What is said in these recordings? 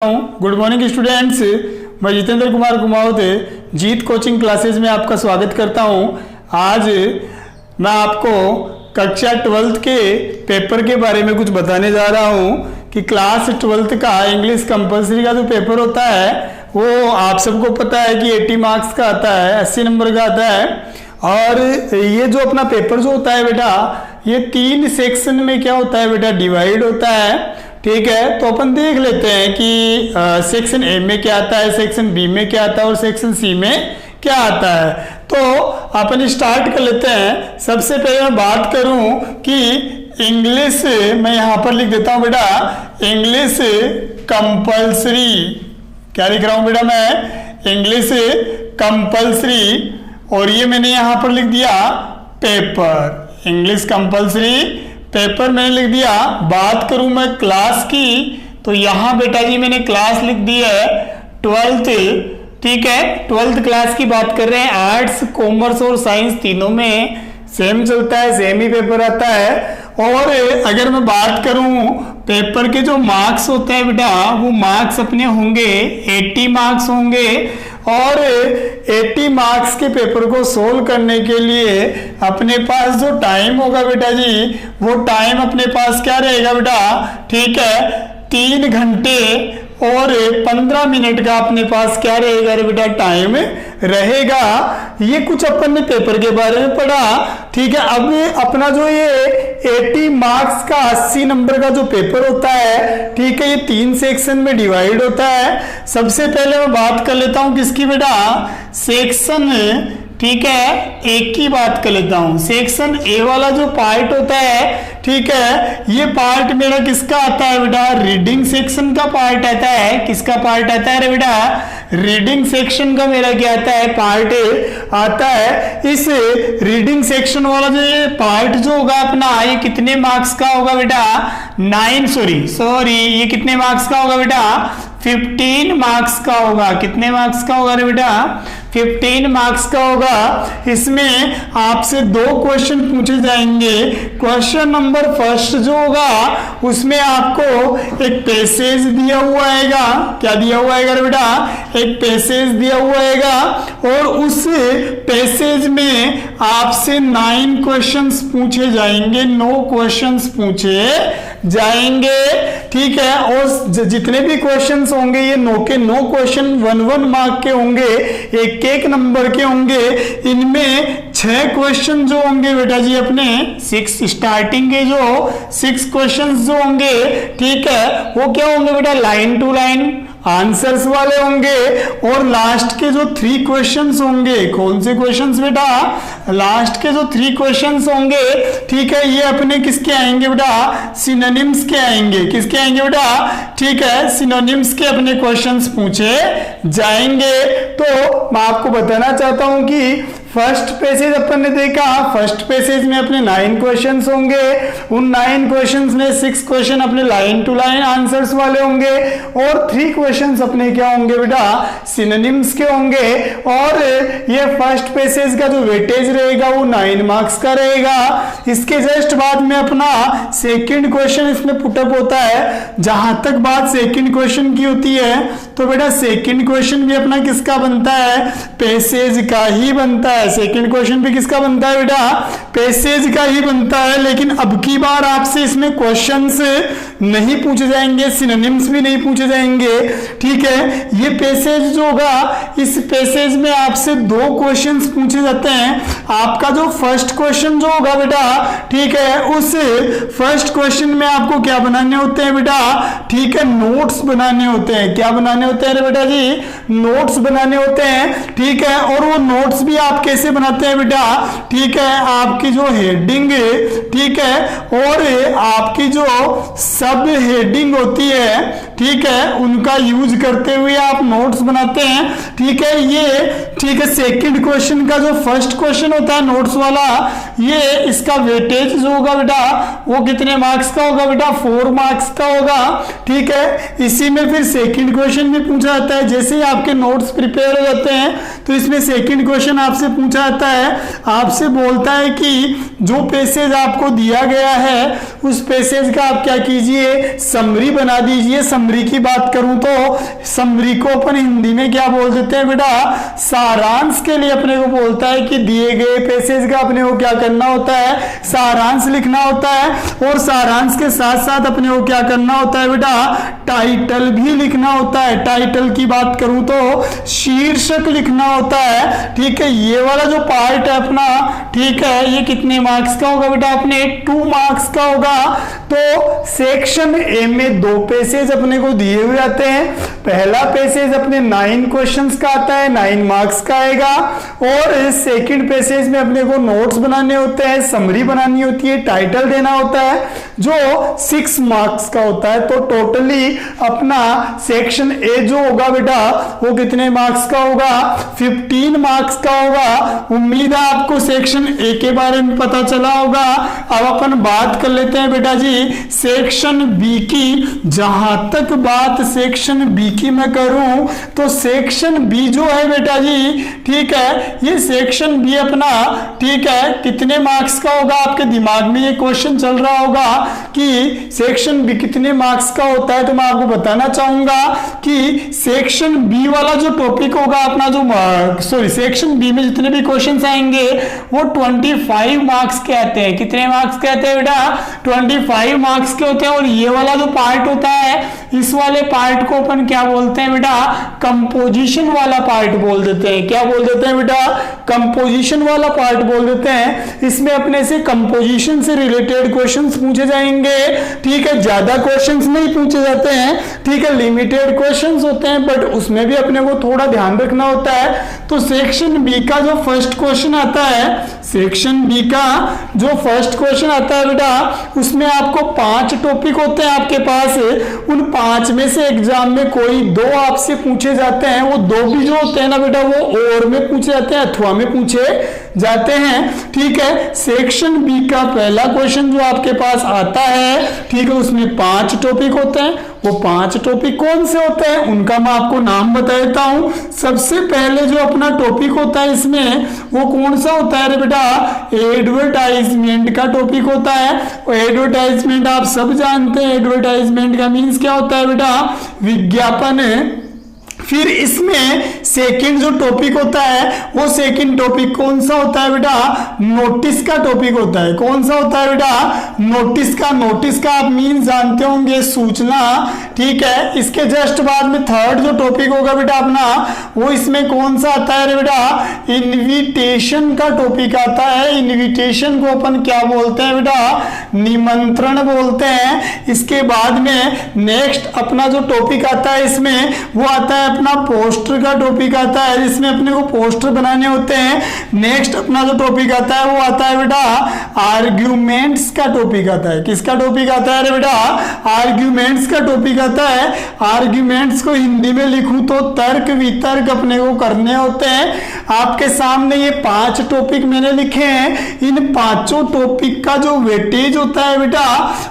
Good morning students. मैं जितेंद्र कुमार कुमावत जीत coaching classes में आपका स्वागत करता हूं। आज मैं आपको कक्षा 12th के पेपर के बारे में कुछ बताने जा रहा हूं कि क्लास 12th का इंग्लिश कंपलसरी का जो पेपर होता है वो आप सबको पता है कि 80 मार्क्स का आता है, 80 नंबर का आता है। और ये जो अपना पेपर जो होता है बेटा, ये 3 सेक्शन में क्या होता है बेटा, डिवाइड होता है। ठीक है, तो अपन देख लेते हैं कि सेक्शन ए में क्या आता है, सेक्शन बी में क्या आता है और सेक्शन सी में क्या आता है। तो अपन स्टार्ट कर लेते हैं। सबसे पहले मैं बात करूं कि इंग्लिश, मैं यहां पर लिख देता हूं बेटा इंग्लिश कंपल्सरी। क्या लिख रहा हूं बेटा मैं, इंग्लिश कंपल्सरी, और ये मैंने यहां पर लिख दिया पेपर, इंग्लिश कंपल्सरी पेपर मैंने लिख दिया। बात करूं मैं क्लास की, तो यहां बेटा जी मैंने क्लास लिख दी है 12th। ठीक है, 12th क्लास की बात कर रहे हैं। आर्ट्स, कॉमर्स और साइंस तीनों में सेम चलता है, सेम ही पेपर आता है। और अगर मैं बात करूं पेपर के जो मार्क्स होते हैं बेटा, वो मार्क्स अपने होंगे 80 मार्क्स होंगे। और 80 मार्क्स के पेपर को सोल्व करने के लिए अपने पास जो टाइम होगा बेटा जी, वो टाइम अपने पास क्या रहेगा बेटा, ठीक है, 3 घंटे और 15 मिनट का अपने पास क्या रहेगा रे बेटा, टाइम रहेगा। ये कुछ अपन ने पेपर के बारे में पढ़ा। ठीक है, अब अपना जो ये 80 मार्क्स का 80 नंबर का जो पेपर होता है, ठीक है, ये 3 सेक्शन में डिवाइड होता है। सबसे पहले मैं बात कर लेता हूं किसकी बेटा, सेक्शन, ठीक है, एक की बात कर लेता हूं। सेक्शन ए वाला जो पार्ट होता है, ठीक है, ये पार्ट मेरा किसका आता है बेटा, रीडिंग सेक्शन का पार्ट आता है। किसका पार्ट आता है रे बेटा, रीडिंग सेक्शन का मेरा क्या आता है, पार्ट आता है। इस रीडिंग सेक्शन वाला जो ये पार्ट जो होगा अपना, ये कितने मार्क्स का होगा बेटा, 9 सॉरी ये कितने मार्क्स का होगा बेटा, 15 मार्क्स का होगा। कितने मार्क्स का होगा रे बेटा, 15 मार्क्स का होगा। इसमें आपसे 2 क्वेश्चन पूछे जाएंगे। क्वेश्चन नंबर फर्स्ट जो होगा उसमें आपको एक पैसेज दिया हुआ आएगा। क्या दिया हुआ आएगा रे बेटा, एक पैसेज दिया हुआ आएगा, और उस पैसेज में आपसे 9 क्वेश्चंस पूछे जाएंगे, 9 क्वेश्चंस पूछे जाएंगे। ठीक है, और जितने भी क्वेश्चंस होंगे ये 9 के 9 क्वेश्चन 1-1 मार्क के होंगे, एक नंबर के होंगे। इनमें 6 क्वेश्चन जो होंगे बेटा जी अपने 6 स्टार्टिंग के जो 6 क्वेश्चंस जो होंगे, ठीक है, वो क्या होंगे बेटा, लाइन टू लाइन आंसर्स वाले होंगे। और लास्ट के जो 3 क्वेश्चंस होंगे, कौन से क्वेश्चंस बेटा, लास्ट के जो 3 क्वेश्चंस होंगे, ठीक है, ये अपने किसके आएंगे बेटा, सिनोनिम्स के आएंगे। किसके आएंगे बेटा, ठीक है, सिनोनिम्स के अपने क्वेश्चंस पूछे जाएंगे। तो मैं आपको बताना चाहता हूं कि फर्स्ट पैसेज अपन ने देखा, फर्स्ट पैसेज में अपने 9 क्वेश्चंस होंगे। उन 9 क्वेश्चंस में 6 क्वेश्चन अपने लाइन टू लाइन आंसर्स वाले होंगे, और 3 क्वेश्चंस अपने क्या होंगे बेटा, सिनोनिम्स के होंगे। और ये फर्स्ट पैसेज का जो वेटेज रहेगा वो 9 मार्क्स का रहेगा। इसके जस्ट बाद में अपना सेकंड क्वेश्चन इसमें पुटअप होता है। जहां तक बात सेकंड क्वेश्चन की होती है, तो बेटा सेकंड क्वेश्चन भी अपना किसका बनता है, पैसेज का ही बनता है। सेकंड क्वेश्चन भी किसका बनता है बेटा, पैसेज का ही बनता है। लेकिन अब की बार आपसे इसमें क्वेश्चंस नहीं पूछे जाएंगे, सिनोनिम्स भी नहीं पूछे जाएंगे। ठीक है, ये पैसेज जो होगा, इस पैसेज में आपसे 2 क्वेश्चंस पूछे जाते हैं। आपका जो फर्स्ट क्वेश्चन जो होगा बेटा, ठीक है, उस फर्स्ट क्वेश्चन में आपको क्या बनाने होते हैं बेटा, ठीक है, नोट्स बनाने होते हैं। क्या बनाने होते हैं बेटा जी, नोट्स बनाने होते हैं। ठीक है, और वो नोट्स भी आप कैसे बनाते हैं बेटा, ठीक है, आपकी जो हेडिंग, ठीक है, और आपकी जो सब हेडिंग होती है, ठीक है, उनका यूज करते हुए आप नोट्स बनाते हैं। ठीक है, ये ठीक है, सेकंड क्वेश्चन का जो फर्स्ट क्वेश्चन होता है नोट्स वाला, ये इसका वेटेज जो होगा बेटा, वो कितने मार्क्स का होगा बेटा, 4 मार्क्स का होगा। ठीक है, इसी में फिर सेकंड क्वेश्चन भी पूछा जाता है। जैसे ही आपके नोट्स प्रिपेयर हो जाते हैं, तो इसमें सेकंड क्वेश्चन आपसे पूछा जाता है, आपसे बोलता है कि जो पैसेज आपको दिया गया है उस पैसेज का आप क्या कीजिए, समरी बना दीजिए। समरी की बात करूं तो समरी को अपन हिंदी में क्या बोल देते हैं बेटा, सारांश के लिए अपने को बोलता है कि दिए गए पैसेज का अपने को क्या करना होता है, सारांश लिखना होता है। और सारांश के साथ साथ अपने को क्या करना होता है बेटा, टाइटल भी लिखना होता है। टाइटल की बात करूं तो शीर्षक लिखना होता है। ठीक है, ये वाला जो पार्ट है अपना, ठीक है, ये कितने मार्क्स का होगा बेटा, अपने 2 मार्क्स का होगा। तो सेक्शन ए में 2 पैसेज अपने को दिए हुए आते हैं। पहला पैसेज अपने 9 क्वेश्चंस का आता है, 9 मार्क्स का आएगा। और सेकंड पैसेज में अपने को नोट्स बनाने होते हैं, समरी बनानी होती है, टाइटल देना होता है, जो 6 मार्क्स का होता है। तो टोटली अपना सेक्शन ए जो होगा बेटा वो कितने मार्क्स का होगा, 15 मार्क्स का होगा। उम्मीद है आपको सेक्शन ए के बारे में पता चला होगा। अब अपन बात कर लेते हैं बेटा जी सेक्शन बी की। जहां तक बात सेक्शन बी की मैं करूं तो सेक्शन बी जो है बेटा जी, ठीक है, ये सेक्शन बी अपना, ठीक है, कितने मार्क्स का होगा। आपके दिमाग में ये क्वेश्चन चल रहा होगा कि सेक्शन बी कितने मार्क्स का होता है। तो मैं आपको बताना चाहूंगा कि सेक्शन बी वाला जो टॉपिक होगा अपना, जो सेक्शन बी में जितने भी क्वेश्चंस आएंगे वो 25 मार्क्स के आते हैं। कितने मार्क्स के आते हैं बेटा, 25 मार्क्स के होते हैं। और ये वाला जो पार्ट होता है, इस वाले पार्ट को अपन क्या बोलते हैं बेटा, कंपोजिशन वाला पार्ट बोल देते हैं। क्या बोल देते हैं बेटा, कंपोजिशन वाला पार्ट बोल देते हैं। इसमें अपने से कंपोजिशन से रिलेटेड क्वेश्चंस पूछे जाएंगे। ठीक है, ज्यादा क्वेश्चंस नहीं पूछे जाते हैं, ठीक है, लिमिटेड क्वेश्चंस होते हैं, बट उसमें भी अपने को थोड़ा ध्यान रखना होता है। तो सेक्शन बी का जो फर्स्ट क्वेश्चन आता है, सेक्शन बी का जो फर्स्ट क्वेश्चन आता है बेटा, उसमें आपको 5 टॉपिक होते हैं आपके पास। उन 5 में से एग्जाम में कोई 2 आपसे पूछे जाते हैं। वो 2 भी जो होते हैं ना बेटा, वो और में पूछे जाते हैं अथवा में पूछे जाते हैं। ठीक है, सेक्शन बी का पहला क्वेश्चन जो आपके पास आता है, ठीक है, उसमें 5 टॉपिक होते हैं। वो 5 टॉपिक कौन से होते हैं उनका मैं आपको नाम बता देता हूं। सबसे पहले जो अपना टॉपिक होता है इसमें, वो कौन सा होता है रे बेटा, एडवर्टाइजमेंट का टॉपिक होता है। और एडवर्टाइजमेंट आप सब जानते हैं, एडवर्टाइजमेंट का मीन्स क्या होता है बेटा, विज्ञापन। फिर इसमें सेकंड जो टॉपिक होता है, वो सेकंड टॉपिक कौन सा होता है बेटा, नोटिस का टॉपिक होता है। कौन सा होता है बेटा, नोटिस का। नोटिस का आप मीन जानते होंगे, सूचना। ठीक है, इसके जस्ट बाद में थर्ड जो टॉपिक होगा बेटा अपना, वो इसमें कौन सा आता है बेटा, इन्विटेशन का टॉपिक आता है। इन्विटेशन को अपन क्या बोलते हैं बेटा, निमंत्रण बोलते हैं। इसके बाद में नेक्स्ट अपना जो टॉपिक आता है इसमें, वो आता है अपना पोस्टर का टॉपिक आता है, जिसमें अपने को पोस्टर बनाने होते हैं। नेक्स्ट अपना जो टॉपिक आता है वो आता है बेटा आर्ग्यूमेंट्स का टॉपिक आता है। किसका टॉपिक आता है बेटा, आर्ग्यूमेंट्स का टॉपिक आता है। आर्ग्यूमेंट्स को हिंदी में लिखूं तो तर्क वितर्क अपने को करने होते हैं। आपके सामने ये 5 टॉपिक मैंने लिखे हैं। इन 5 टॉपिक का जो वेटेज होता है बेटा,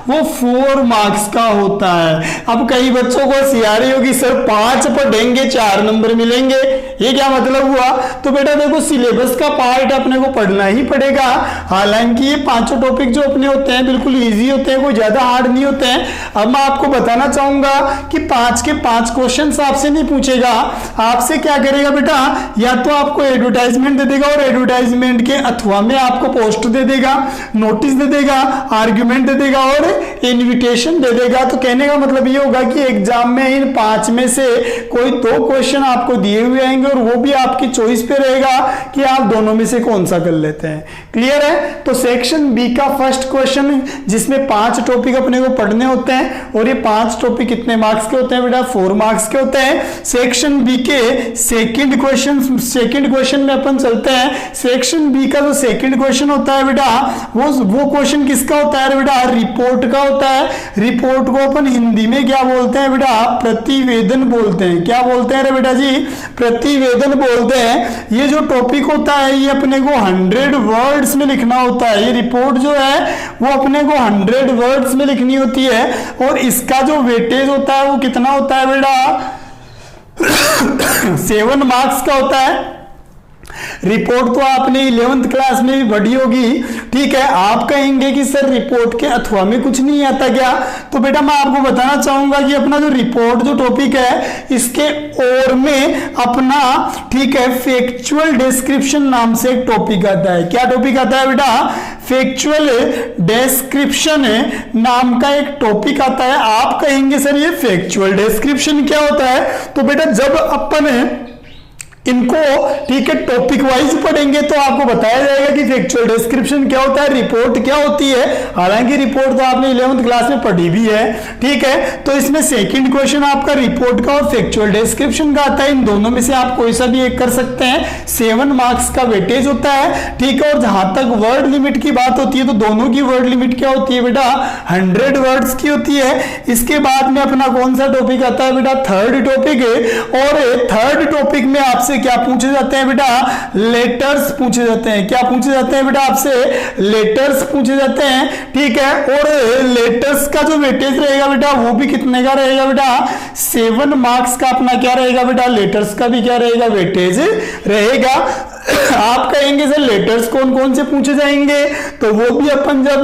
वो 4 मार्क्स का होता है। अब कई बच्चों को सियारी होगी, सर 5 पढ़ेंगे 4 नंबर मिलेंगे, ये क्या मतलब हुआ। तो बेटा देखो, सिलेबस का पार्ट अपने को पढ़ना ही पड़ेगा। हालांकि ये 5 टॉपिक जो अपने होते हैं बिल्कुल इजी होते हैं, कोई ज्यादा हार्ड नहीं होते हैं। अब मैं आपको बताना चाहूंगा कि 5 के 5 क्वेश्चन आपसे नहीं पूछेगा। आपसे क्या करेगा बेटा, या तो आपको एडवर्टाइजमेंट दे देगा, और एडवर्टाइजमेंट के अथवा में आपको पोस्ट दे देगा, नोटिस दे देगा, आर्ग्यूमेंट दे देगा और इन्विटेशन दे देगा। तो कहने का मतलब ये होगा कि एग्जाम में इन 5 में से कोई 2 क्वेश्चन आपको दिए हुए आएंगे, और वो भी आपकी चॉइस पे रहेगा कि आप दोनों में से कौन सा कर लेते हैं। क्लियर है। तो सेक्शन बी का फर्स्ट क्वेश्चन, जिसमें 5 टॉपिक अपने को पढ़ने होते हैं, और ये 5 टॉपिक कितने मार्क्स के होते हैं बेटा, 4 मार्क्स के होते हैं। सेक्शन बी के सेकंड क्वेश्चन में अपन चलते हैं। सेक्शन बी का जो सेकंड क्वेश्चन होता है बेटा, वो क्वेश्चन किसका होता है बेटा, रिपोर्ट का होता है। रिपोर्ट को अपन हिंदी में क्या बोलते हैं बेटा, प्रतिवेदन बोलते हैं। क्या बोलते हैं रे बेटा जी, प्रतिवेदन बोलते हैं। ये जो टॉपिक होता है ये अपने को 100 वर्ड्स में लिखना होता है। ये रिपोर्ट जो है वो अपने को 100 वर्ड्स में लिखनी होती है, और इसका जो वेटेज होता है वो कितना होता है बेटा 7 मार्क्स का होता है। रिपोर्ट तो आपने 11th क्लास में भी पढ़ी होगी, ठीक है। आप कहेंगे कि सर रिपोर्ट के अथवा में कुछ नहीं आता क्या, तो बेटा मैं आपको बताना चाहूंगा कि अपना जो रिपोर्ट जो टॉपिक है इसके और में अपना, ठीक है, फैक्चुअल डिस्क्रिप्शन नाम से एक टॉपिक आता है। क्या टॉपिक आता है बेटा, फैक्चुअल डिस्क्रिप्शन नाम का एक टॉपिक आता है। आप कहेंगे सर ये फैक्चुअल डिस्क्रिप्शन क्या होता है, तो बेटा जब अपन इनको, ठीक है, टॉपिक वाइज पढ़ेंगे तो आपको बताया जाएगा कि फैक्चुअल डिस्क्रिप्शन क्या होता है, रिपोर्ट क्या होती है। हालांकि रिपोर्ट तो आपने 11th क्लास में पढ़ी भी है, ठीक है। तो इसमें सेकंड क्वेश्चन आपका रिपोर्ट का और फैक्चुअल डिस्क्रिप्शन का आता है। इन दोनों में से आप कोई सा भी एक कर सकते हैं। 7 मार्क्स का वेटेज होता है, ठीक है। और जहां तक वर्ड लिमिट की बात होती है तो दोनों की वर्ड लिमिट क्या होती है बेटा, 100 वर्ड्स की होती है। इसके बाद में अपना कौन सा टॉपिक आता है बेटा, थर्ड टॉपिक है। और थर्ड टॉपिक में आपसे क्या पूछे जाते हैं बेटा, लेटर्स पूछे जाते हैं। क्या पूछे जाते हैं बेटा, आपसे लेटर्स पूछे जाते हैं, ठीक है। और लेटर्स का जो वेटेज रहेगा बेटा वो भी कितने का रहेगा बेटा, 7 मार्क्स का अपना क्या रहेगा बेटा, लेटर्स का भी क्या रहेगा, वेटेज रहेगा। आप कहेंगे सर लेटर्स कौन कौन से पूछे जाएंगे, तो वो भी अपन जब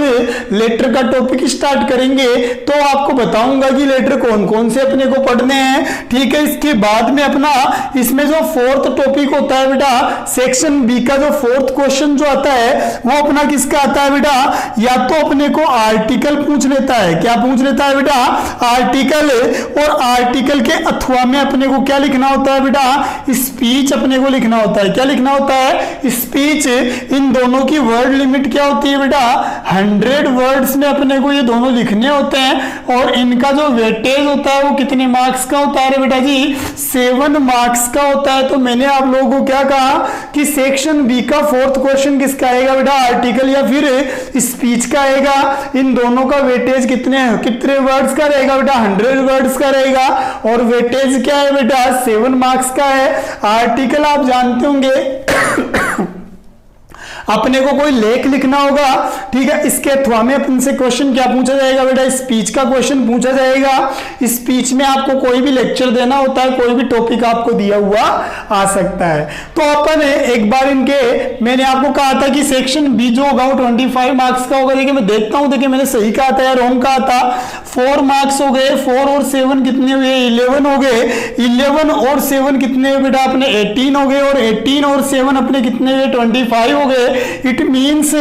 लेटर का टॉपिक स्टार्ट करेंगे तो आपको बताऊंगा कि लेटर कौन कौन से अपने को पढ़ने हैं, ठीक है। इसके बाद में अपना इसमें जो फोर्थ टॉपिक होता है बेटा, सेक्शन बी का जो फोर्थ क्वेश्चन जो आता है वो अपना किसका आता है बेटा, या तो अपने को आर्टिकल पूछ लेता है। क्या पूछ लेता है बेटा, आर्टिकल। और आर्टिकल के अथवा में अपने को क्या लिखना होता है बेटा, स्पीच अपने को लिखना होता है। क्या लिखना होता है, स्पीच। इन दोनों की वर्ड लिमिट क्या होती है बेटा, 100 वर्ड्स में अपने को ये दोनों लिखने होते हैं। और इनका जो वेटेज होता है वो कितने मार्क्स का होता है बेटा जी, 7 मार्क्स का होता है। तो मैंने आप लोगों को क्या कहा कि सेक्शन बी का फोर्थ क्वेश्चन किसका आएगा बेटा, आर्टिकल या फिर स्पीच का आएगा। इन दोनों का वेटेज कितने वर्ड्स का रहेगा बेटा, 100 वर्ड्स का रहेगा। और वेटेज क्या है बेटा, 7 मार्क्स का है। आर्टिकल आप जानते होंगे अपने को कोई लेख लिखना होगा, ठीक है। इसके अथवा में अपन से क्वेश्चन क्या पूछा जाएगा बेटा, स्पीच का क्वेश्चन पूछा जाएगा। स्पीच में आपको कोई भी लेक्चर देना होता है, कोई भी टॉपिक आपको दिया हुआ आ सकता है। तो अपन एक बार इनके, मैंने आपको कहा था कि सेक्शन बी जो होगा वो 25 मार्क्स का होगा। देखिए मैं देखता हूं, देखिए मैंने सही कहा था या रॉन्ग कहा था। 4 मार्क्स हो गए, 4 और 7 कितने हुए, 11 हो गए। 11 और 7 कितने हुए बेटा, अपने 18 हो गए। और 18 और 7 अपने कितने हुए, 25 हो गए। इट मीन्स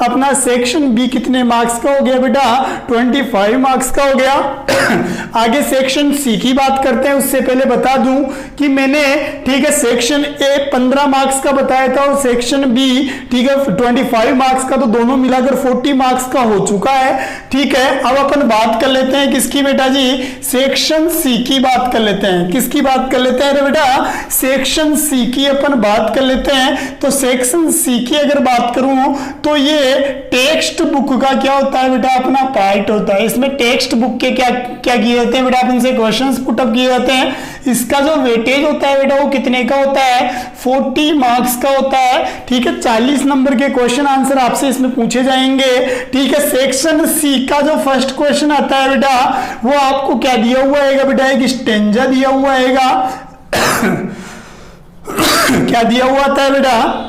अपना सेक्शन बी कितने मार्क्स का हो गया बेटा, 25 मार्क्स का हो गया। आगे सेक्शन सी की बात करते हैं। उससे पहले बता दूं कि मैंने, ठीक है, सेक्शन ए 15 मार्क्स का बताया था और सेक्शन बी, ठीक है, 25 मार्क्स का। तो दोनों मिलाकर 40 मार्क्स का हो चुका है, ठीक है। अब अपन बात कर लेते हैं किसकी बेटा जी, सेक्शन सी की बात कर लेते हैं। किसकी बात कर लेते हैं अरे बेटा, सेक्शन सी की अपन बात कर लेते हैं। तो सेक्शन सी की अगर बात करूं तो ये टेक्स्ट बुक का क्या होता है बेटा, अपना पार्ट होता है। इसमें टेक्स्ट बुक के क्या क्या किए जाते हैं बेटा, अपन से क्वेश्चंस पुट अप किए जाते हैं। इसका जो वेटेज होता है बेटा वो कितने का होता है, 40 मार्क्स का होता है, ठीक है। 40 नंबर के क्वेश्चन आंसर आपसे इसमें पूछे जाएंगे, ठीक है। सेक्शन सी का जो फर्स्ट क्वेश्चन आता है बेटा वो आपको क्या दिया हुआ है बेटा, एक स्टेंजा दिया हुआ है। क्या दिया हुआ आता है बेटा,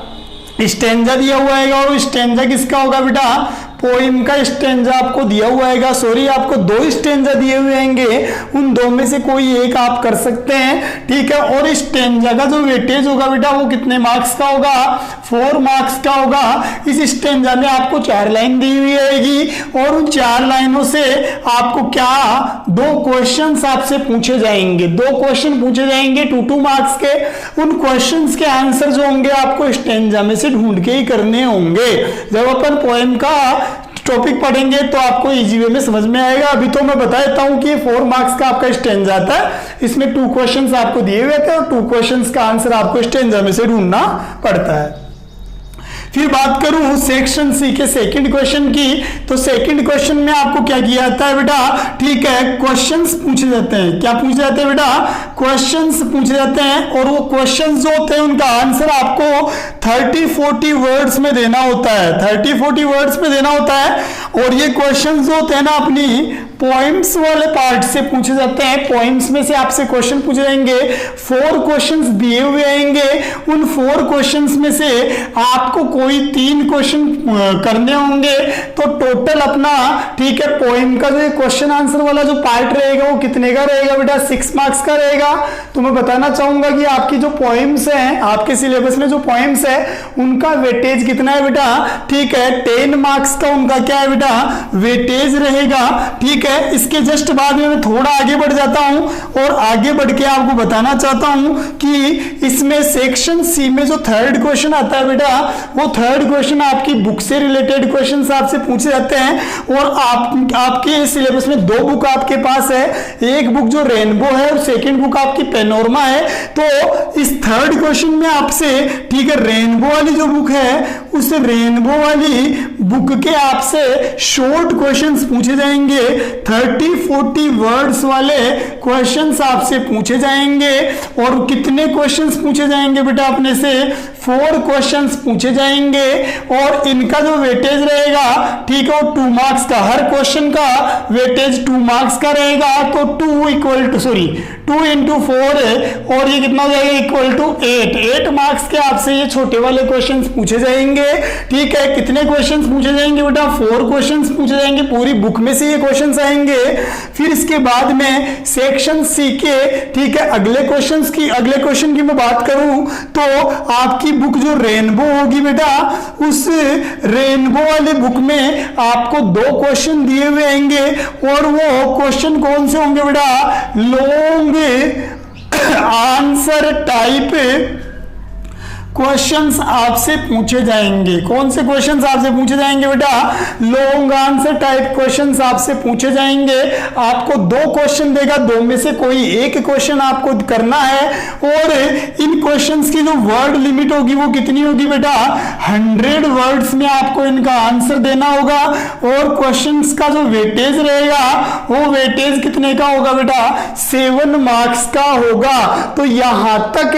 स्टेंजा दिया हुआ है। और स्टेंजा किसका होगा बेटा, पोइम का स्टेंजा आपको दिया हुआ है। सॉरी, आपको 2 स्टेंजा दिए हुए होंगे, उन 2 में से कोई एक आप कर सकते हैं, ठीक है। और स्टेंजा का जो वेटेज होगा बेटा वो कितने मार्क्स का होगा, 4 मार्क्स का होगा। इस स्टेंजा में आपको 4 लाइन दी हुई रहेगी और उन 4 लाइनों से आपको क्या 2 क्वेश्चंस आपसे पूछे जाएंगे। 2 क्वेश्चन पूछे जाएंगे 2-2 मार्क्स के। उन क्वेश्चंस के आंसर जो होंगे आपको स्टेंजा में से ढूंढ के ही करने होंगे। जब अपन पोएम का टॉपिक पढ़ेंगे तो आपको इजी वे में समझ में आएगा। अभी तो मैं बता देता हूं कि 4 मार्क्स का आपका स्टेंजा आता है। इसमें 2 क्वेश्चंस आपको दिए हुए थे और 2 क्वेश्चंस का आंसर आपको स्टेंजा में से ढूंढना पड़ता है। फिर बात करूं सेक्शन सी के सेकंड क्वेश्चन की, तो सेकंड क्वेश्चन में आपको क्या किया जाता है बेटा, ठीक है, क्वेश्चंस पूछे जाते हैं। क्या पूछे जाते हैं बेटा, क्वेश्चंस पूछे जाते हैं। और वो क्वेश्चंस जो होते हैं उनका आंसर आपको 30-40 वर्ड्स में देना होता है। 30-40 वर्ड्स में देना होता है। और ये क्वेश्चंस जो होते हैं ना अपनी पोएम्स वाले पार्ट से पूछे जाते हैं। पोएम्स में से आपसे क्वेश्चन पूछे जाएंगे, 4 क्वेश्चंस दिए हुए आएंगे। उन 4 क्वेश्चंस में से आपको कोई 3 क्वेश्चन करने होंगे। तो टोटल अपना ठीक है पोएम का जो क्वेश्चन आंसर वाला जो पार्ट रहेगा वो कितने का रहेगा बेटा, 6 मार्क्स का रहेगा। तो मैं बताना चाहूंगा कि आपकी जो पोएम्स हैं, आपके सिलेबस में जो पोएम्स है उनका वेटेज कितना है बेटा, ठीक है 10 मार्क्स का उनका क्या है बेटा, वेटेज रहेगा। ठीक है, इसके जस्ट बाद में मैं थोड़ा आगे बढ़ जाता हूं और आगे बढ़ के आपको बताना चाहता हूं कि इसमें सेक्शन सी में जो 3rd क्वेश्चन आता है बेटा, वो 3rd क्वेश्चन आपकी बुक से रिलेटेड क्वेश्चन आपसे पूछे जाते हैं। और आपके सिलेबस में 2 बुक आपके पास है, एक बुक जो रेनबो है और सेकंड बुक आपकी पैनोरमा है। तो इस 3rd क्वेश्चन में आपसे ठीक है रेनबो वाली जो बुक है उस रेनबो वाली बुक के आपसे शॉर्ट क्वेश्चंस पूछे जाएंगे, 30-40 वर्ड्स वाले क्वेश्चंस आपसे पूछे जाएंगे। और कितने क्वेश्चंस पूछे जाएंगे बेटा अपने से, 4 क्वेश्चंस पूछे जाएंगे। और इनका जो वेटेज रहेगा ठीक है वो 2 मार्क्स का, हर क्वेश्चन का वेटेज 2 मार्क्स का रहेगा। तो 2 into 4 और ये कितना हो जाएगा इक्वल टू 8 मार्क्स के आपसे ये छोटे वाले क्वेश्चंस पूछे जाएंगे। ठीक है, कितने क्वेश्चंस पूछे जाएंगे बेटा, 4 क्वेश्चंस पूछे जाएंगे, पूरी बुक में से ये क्वेश्चंस आएंगे। फिर इसके बाद में सेक्शन सी के ठीक है अगले क्वेश्चन की मैं बात करूं तो आपकी बुक जो रेनबो होगी बेटा, उस रेनबो वाले बुक में आपको 2 क्वेश्चन दिए हुए आएंगे। और वो क्वेश्चन कौन से होंगे बेटा, लॉन्ग आंसर टाइप क्वेश्चंस आपसे पूछे जाएंगे। कौन से क्वेश्चंस आपसे पूछे जाएंगे बेटा, लॉन्ग आंसर टाइप क्वेश्चंस आपसे पूछे जाएंगे। आपको 2 क्वेश्चन देगा, 2 में से कोई एक क्वेश्चन आपको करना है। और इन क्वेश्चंस की जो वर्ड लिमिट होगी वो कितनी होगी बेटा, 100 वर्ड्स में आपको इनका आंसर देना होगा। और क्वेश्चंस का जो वेटेज रहेगा वो वेटेज कितने का होगा बेटा, 7 मार्क्स का होगा। तो यहां तक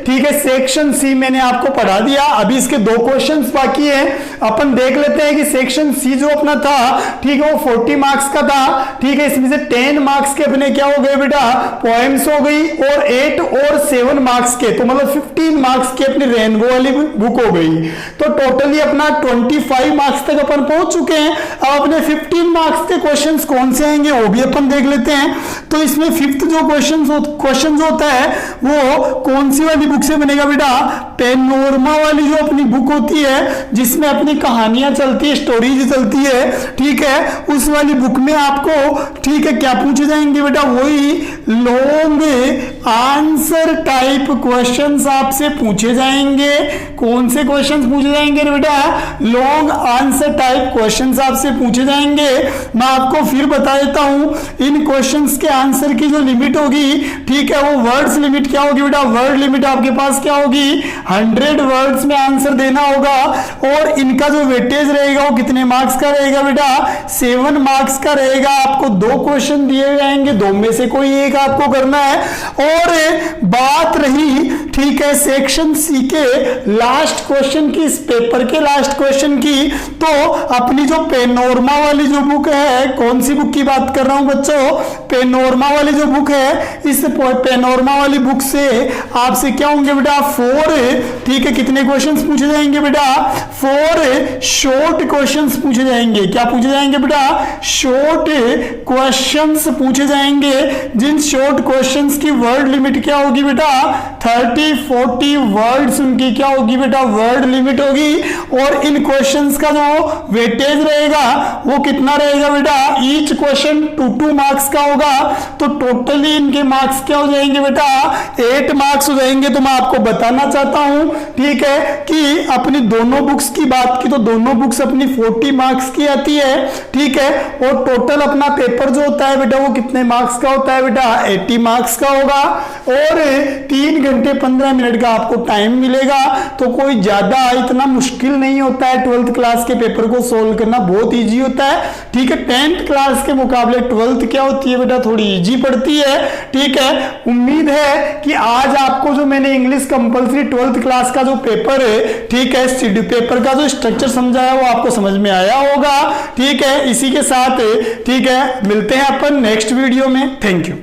ठीक है सेक्शन सी मैंने आपको पढ़ा दिया। अभी इसके 2 क्वेश्चंस बाकी हैं, अपन देख लेते हैं कि सेक्शन सी जो अपना था ठीक है वो 40 मार्क्स का था। ठीक है, इसमें से 10 मार्क्स के अपने क्या हो गए बेटा, पोएम्स हो गई, और 8 और 7 मार्क्स के, तो मतलब 15 मार्क्स की अपनी रेनबो वाली बुक हो गई। तो टोटली अपना 25 मार्क्स तक अपन पहुंच चुके हैं। अब अपने 15 मार्क्स के क्वेश्चंस कौन से आएंगे वो भी अपन देख लेते हैं। तो इसमें 5th जो क्वेश्चन होता है वो कौन सी वाली बुक से बनेगा बेटा, पैनोरमा वाली जो अपनी बुक होती है जिसमें अपनी कहानियां चलती है, स्टोरीज चलती है। ठीक है, उस वाली बुक में आपको ठीक है क्या पूछे जाएंगे बेटा, वही लॉन्ग आंसर टाइप क्वेश्चंस आपसे पूछे जाएंगे। कौन से क्वेश्चंस पूछे जाएंगे बेटा, लॉन्ग आंसर टाइप क्वेश्चंस आपसे पूछे जाएंगे। मैं आपको फिर बता देता हूं इन क्वेश्चंस के आंसर की जो लिमिट होगी ठीक है वो वर्ड्स लिमिट क्या होगी बेटा, वर्ड लिमिट आपके पास क्या होगी, 100 वर्ड्स में आंसर देना होगा। और इनका जो वेटेज रहेगा वो कितने मार्क्स का रहेगा बेटा, 7 मार्क्स का रहेगा। आपको 2 क्वेश्चन दिए जाएंगे, 2 में से कोई एक आपको करना है। और बात रही ठीक है सेक्शन सी के लास्ट क्वेश्चन की, इस पेपर के लास्ट क्वेश्चन की, तो अपनी जो पैनोरमा वाली जो बुक है, कौन सी बुक की बात कर रहा हूं बच्चों, पैनोरमा वाली जो बुक है, इस पैनोरमा वाली बुक से आपसे क्या होंगे बेटा, 4 ठीक है कितने क्वेश्चंस पूछे जाएंगे बेटा, 4 शॉर्ट क्वेश्चंस पूछे जाएंगे। क्या पूछे जाएंगे बेटा, शॉर्ट क्वेश्चंस पूछे जाएंगे। जिन शॉर्ट क्वेश्चंस की वर्ड लिमिट क्या होगी बेटा, 30-40 वर्ड्स उनकी क्या होगी बेटा, वर्ड लिमिट होगी। और इन क्वेश्चंस का जो वेटेज रहेगा वो कितना रहेगा बेटा, ईच क्वेश्चन 2 मार्क्स का होगा। तो टोटली इनके मार्क्स क्या हो जाएंगे बेटा, 8 मार्क्स हो जाएंगे। तो मैं आपको बताना चाहता हूं ठीक है कि अपनी दोनों बुक्स की बात की तो दोनों बुक्स अपनी 40 मार्क्स की आती है। ठीक है, और टोटल अपना पेपर जो होता है बेटा वो कितने मार्क्स का होता है बेटा, 80 मार्क्स का होगा। और अगर 3 घंटे 15 मिनट का आपको टाइम मिलेगा तो कोई ज्यादा इतना मुश्किल नहीं होता है। 12th क्लास के पेपर को सोल्व करना बहुत इजी होता है। ठीक है, 10th क्लास के मुकाबले 12th क्या होती है बेटा, थोड़ी इजी पड़ती है। ठीक है, उम्मीद है कि आज आपको जो मैंने इंग्लिश कंपलसरी 12th क्लास का जो पेपर है, ठीक है, सीडी पेपर का जो स्ट्रक्चर समझाया वो आपको समझ में आया होगा। ठीक है, इसी के साथ ठीक है मिलते हैं अपन नेक्स्ट वीडियो में। Thank you.